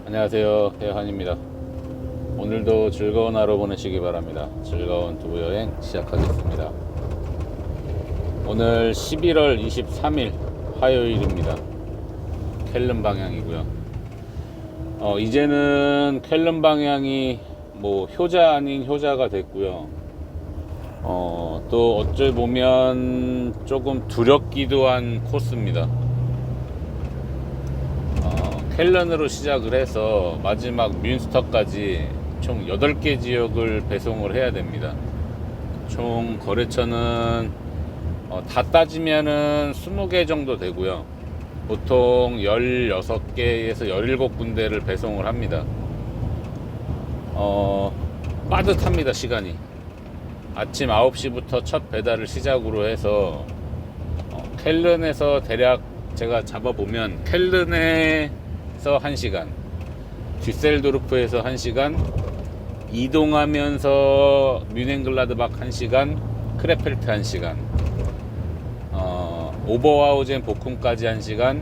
안녕하세요, 혜환입니다. 오늘도 즐거운 하루 보내시기 바랍니다. 즐거운 두부 여행 시작하겠습니다. 오늘 11월 23일 화요일입니다. 켈른 방향이고요. 이제는 켈른 방향이 뭐 효자 아닌 효자가 됐고요. 또 어쩔 보면 조금 두렵기도 한 코스입니다. 켈른으로 시작을 해서 마지막 뮌스터까지 총 8개 지역을 배송을 해야 됩니다. 총 거래처는 다 따지면은 20개 정도 되고요. 보통 16개에서 17군데를 배송을 합니다. 빠듯합니다, 시간이. 아침 9시부터 첫 배달을 시작으로 해서 켈른에서 대략 제가 잡아보면 켈른에서 1시간, 듀셀도르프에서 1시간, 이동하면서 뮌헨글라드박 1시간, 크레펠트 1시간, 오버하우젠 보쿰까지 1시간,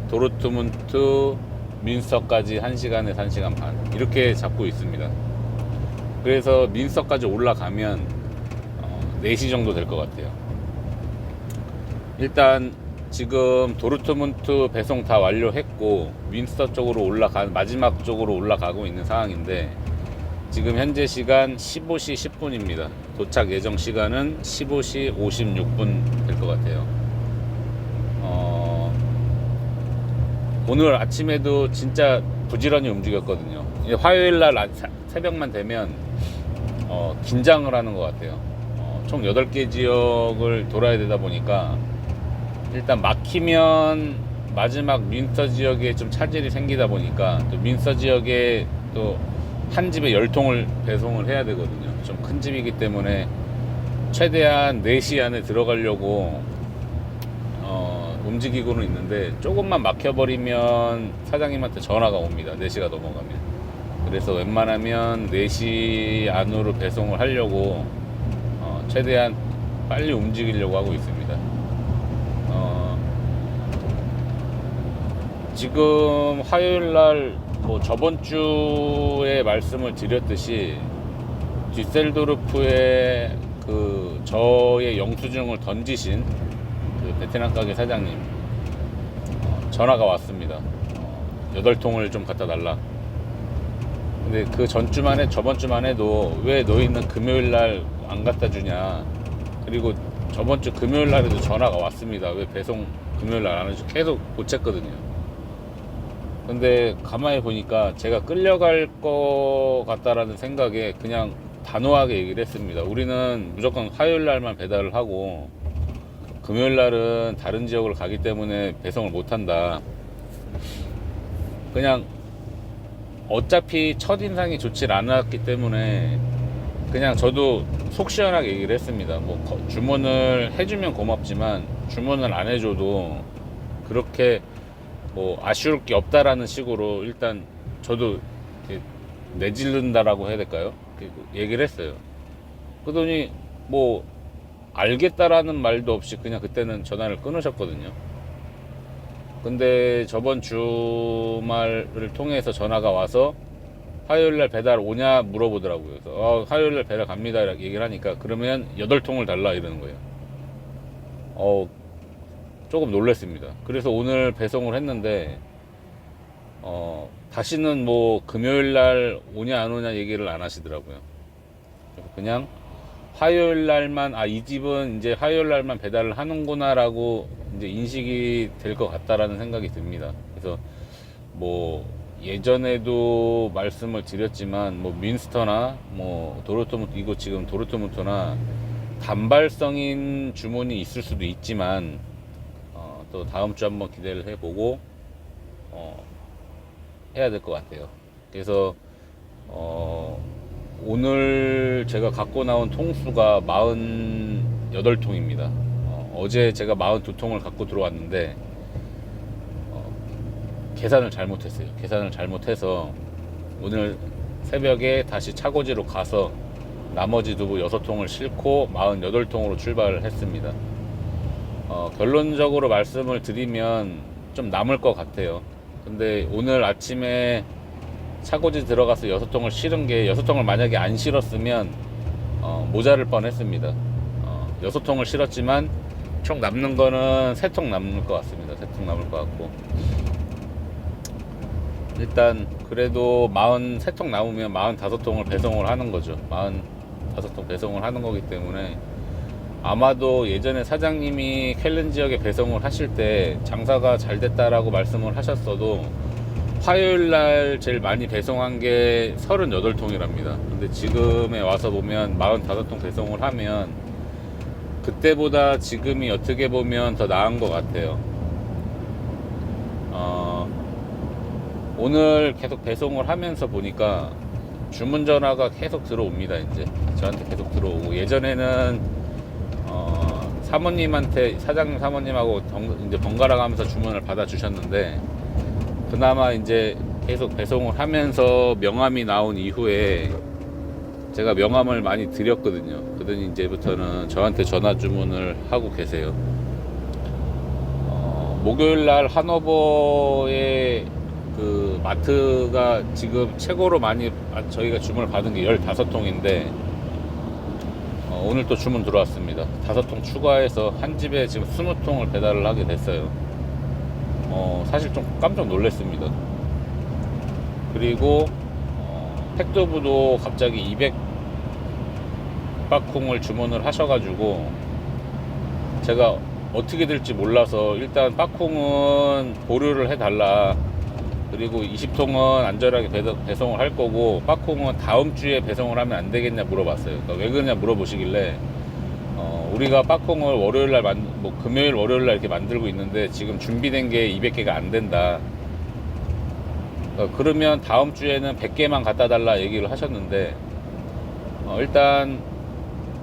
도르트문트 뮌스터까지 1시간에서 1시간 반, 이렇게 잡고 있습니다. 그래서 뮌스터까지 올라가면 4시 정도 될 것 같아요. 일단 지금 도르트문트 배송 다 완료했고 뮌스터 쪽으로 마지막 쪽으로 올라가고 있는 상황인데, 지금 현재 시간 15시 10분입니다. 도착 예정 시간은 15시 56분 될 것 같아요. 오늘 아침에도 진짜 부지런히 움직였거든요. 이제 화요일날 새벽만 되면 긴장을 하는 것 같아요. 총 8개 지역을 돌아야 되다 보니까 일단 막히면 마지막 뮌스터 지역에 좀 차질이 생기다 보니까 또 뮌스터 지역에 또 한 집에 10통을 배송을 해야 되거든요. 좀 큰 집이기 때문에 최대한 4시 안에 들어가려고 움직이고는 있는데, 조금만 막혀버리면 사장님한테 전화가 옵니다. 4시가 넘어가면. 그래서 웬만하면 4시 안으로 배송을 하려고 최대한 빨리 움직이려고 하고 있습니다. 지금 화요일날 뭐 저번 주에 말씀을 드렸듯이 듀셀도르프에 그 저의 영수증을 던지신 그 베트남 가게 사장님 전화가 왔습니다. 8통을 좀 갖다 달라. 근데 그 저번 주만 해도 왜 너희는 금요일날 안 갖다 주냐, 그리고 저번 주 금요일날에도 전화가 왔습니다. 왜 배송 금요일날 안 해줘, 계속 보챘거든요. 근데 가만히 보니까 제가 끌려갈 것 같다라는 생각에 그냥 단호하게 얘기를 했습니다. 우리는 무조건 화요일날만 배달을 하고 금요일날은 다른 지역을 가기 때문에 배송을 못한다. 그냥 어차피 첫인상이 좋질 않았기 때문에 그냥 저도 속 시원하게 얘기를 했습니다. 뭐 주문을 해주면 고맙지만 주문을 안 해줘도 그렇게 뭐 아쉬울 게 없다라는 식으로 일단 저도 내질른다라고 해야 될까요? 얘기를 했어요. 그러더니 뭐 알겠다라는 말도 없이 그냥 그때는 전화를 끊으셨거든요. 근데 저번 주말을 통해서 전화가 와서 화요일날 배달 오냐 물어보더라고요. 그래서 화요일날 배달 갑니다 이렇게 얘기를 하니까, 그러면 8통을 달라 이러는 거예요. 조금 놀랐습니다. 그래서 오늘 배송을 했는데 다시는 뭐 금요일날 오냐 안 오냐 얘기를 안 하시더라고요. 그냥 화요일날만, 이 집은 이제 화요일날만 배달을 하는구나 라고 이제 인식이 될 것 같다라는 생각이 듭니다. 그래서 뭐 예전에도 말씀을 드렸지만 뭐 뮌스터나 뭐 도르트문트, 이거 지금 도르트문트나 단발성인 주문이 있을 수도 있지만 또 다음 주 한번 기대를 해보고 해야 될 것 같아요. 그래서 오늘 제가 갖고 나온 통수가 48통입니다. 어제 제가 42통을 갖고 들어왔는데 계산을 잘못했어요. 계산을 잘못해서 오늘 새벽에 다시 차고지로 가서 나머지 두부 6통을 싣고 48통으로 출발을 했습니다. 결론적으로 말씀을 드리면 좀 남을 것 같아요. 근데 오늘 아침에 차고지 들어가서 6통을 실은 게 6통을 만약에 안 실었으면 모자랄 뻔했습니다. 6통을 실었지만 총 남는 거는 3통 남을 것 같습니다. 3통 남을 것 같고, 일단 그래도 43통 남으면 45통을 배송을 하는 거죠. 45통 배송을 하는 거기 때문에 아마도 예전에 사장님이 캘른 지역에 배송을 하실 때 장사가 잘 됐다라고 말씀을 하셨어도 화요일날 제일 많이 배송한 게 38통이랍니다. 근데 지금에 와서 보면 45통 배송을 하면 그때보다 지금이 어떻게 보면 더 나은 것 같아요. 오늘 계속 배송을 하면서 보니까 주문 전화가 계속 들어옵니다. 이제 저한테 계속 들어오고, 예전에는 사모님한테, 사장님 사모님하고 이제 번갈아 가면서 주문을 받아 주셨는데, 그나마 이제 계속 배송을 하면서 명함이 나온 이후에 제가 명함을 많이 드렸거든요. 그러더니 이제부터는 저한테 전화 주문을 하고 계세요. 목요일날 하노버에 그 마트가 지금 최고로 많이 저희가 주문을 받은 게 15통인데 오늘 또 주문 들어왔습니다. 5통 추가해서 한 집에 지금 20통을 배달을 하게 됐어요. 사실 좀 깜짝 놀랐습니다. 그리고 팩도부도 갑자기 200박콩을 주문을 하셔가지고 제가 어떻게 될지 몰라서 일단 박콩은 보류를 해달라, 그리고 20통은 안전하게 배송을 할 거고 박콩은 다음 주에 배송을 하면 안 되겠냐 물어봤어요. 그러니까 왜 그러냐 물어보시길래 우리가 박콩을 월요일날 금요일 월요일날 이렇게 만들고 있는데 지금 준비된 게 200개가 안 된다. 그러면 다음 주에는 100개만 갖다 달라 얘기를 하셨는데 일단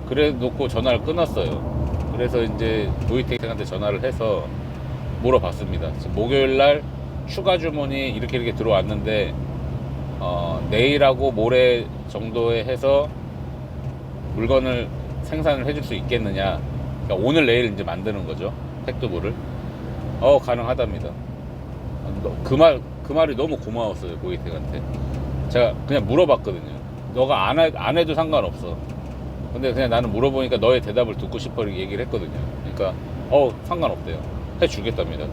그래 놓고 전화를 끊었어요. 그래서 이제 도이텍한테 전화를 해서 물어봤습니다. 목요일날 추가 주문이 이렇게 들어왔는데 내일하고 모레 정도에 해서 물건을 생산을 해줄 수 있겠느냐. 그러니까 오늘 내일 이제 만드는 거죠, 팩도부를. 가능하답니다. 그 말이 너무 고마웠어요, 고이텍한테. 제가 그냥 물어봤거든요. 너가 안 해도 상관없어. 근데 그냥 나는 물어보니까 너의 대답을 듣고 싶어 이렇게 얘기를 했거든요. 그러니까 상관없대요. 해주겠답니다.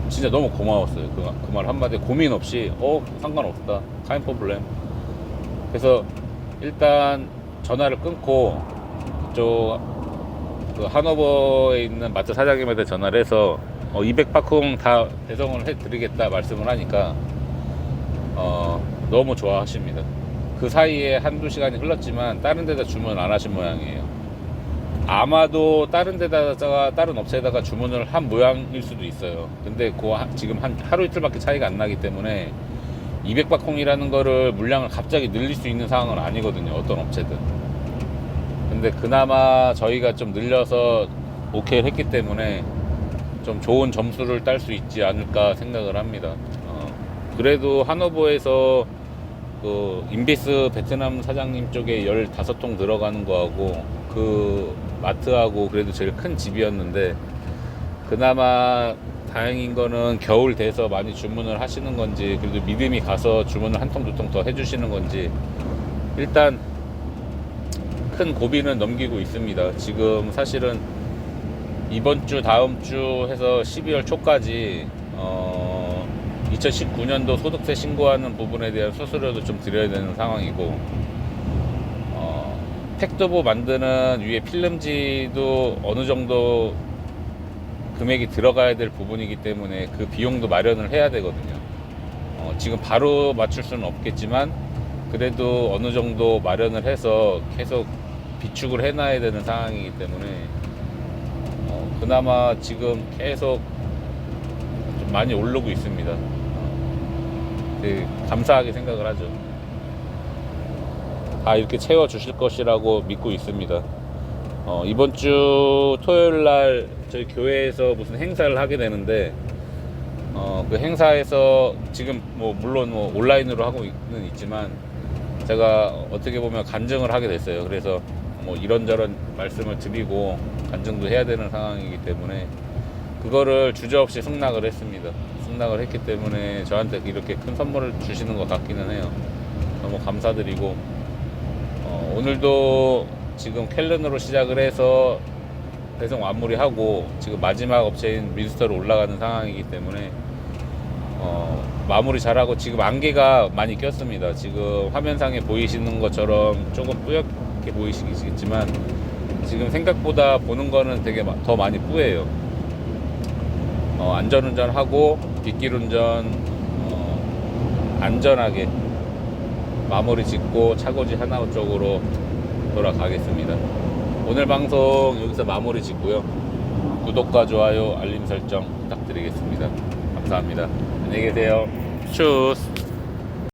진짜 너무 고마웠어요. 그 말 한마디에 고민 없이 상관없다, 카인 프로블렘. 그래서 일단 전화를 끊고 그쪽 그 하노버에 있는 마트 사장님한테 전화를 해서 200박콩 다 배송을 해드리겠다 말씀을 하니까 너무 좋아하십니다. 그 사이에 한두 시간이 흘렀지만 다른 데다 주문 안 하신 모양이에요. 아마도 다른 업체에다가 주문을 한 모양일 수도 있어요. 근데 지금 한 하루 이틀밖에 차이가 안 나기 때문에 200박콩이라는 거를 물량을 갑자기 늘릴 수 있는 상황은 아니거든요, 어떤 업체든. 근데 그나마 저희가 좀 늘려서 오케이를 했기 때문에 좀 좋은 점수를 딸 수 있지 않을까 생각을 합니다. 그래도 하노버에서 그 인비스 베트남 사장님 쪽에 15통 들어가는 거하고 그 마트하고 그래도 제일 큰 집이었는데, 그나마 다행인 거는 겨울 돼서 많이 주문을 하시는 건지, 그래도 믿음이 가서 주문을 한 통, 2통 더 해주시는 건지, 일단 큰 고비는 넘기고 있습니다. 지금 사실은 이번 주, 다음 주 해서 12월 초까지 2019년도 소득세 신고하는 부분에 대한 수수료도 좀 드려야 되는 상황이고, 팩도부 만드는 위에 필름지도 어느 정도 금액이 들어가야 될 부분이기 때문에 그 비용도 마련을 해야 되거든요. 지금 바로 맞출 수는 없겠지만 그래도 어느 정도 마련을 해서 계속 비축을 해놔야 되는 상황이기 때문에 그나마 지금 계속 좀 많이 오르고 있습니다. 되게 감사하게 생각을 하죠. 다 이렇게 채워주실 것이라고 믿고 있습니다. 이번 주 토요일날 저희 교회에서 무슨 행사를 하게 되는데 그 행사에서 지금 물론 온라인으로 하고는 있지만 제가 어떻게 보면 간증을 하게 됐어요. 그래서 이런저런 말씀을 드리고 간증도 해야 되는 상황이기 때문에 그거를 주저없이 승낙을 했습니다. 승낙을 했기 때문에 저한테 이렇게 큰 선물을 주시는 것 같기는 해요. 너무 감사드리고 오늘도 지금 켈른으로 시작을 해서 배송 마무리하고 지금 마지막 업체인 민스터로 올라가는 상황이기 때문에 마무리 잘하고 지금 안개가 많이 꼈습니다. 지금 화면상에 보이시는 것처럼 조금 뿌옇게 보이시겠지만 지금 생각보다 보는 거는 되게 더 많이 뿌예요. 안전운전하고 빗길운전 안전하게 마무리 짓고 차고지 하나호 쪽으로 돌아가겠습니다. 오늘 방송 여기서 마무리 짓고요. 구독과 좋아요 알림 설정 부탁드리겠습니다. 감사합니다. 안녕히 계세요. 추스.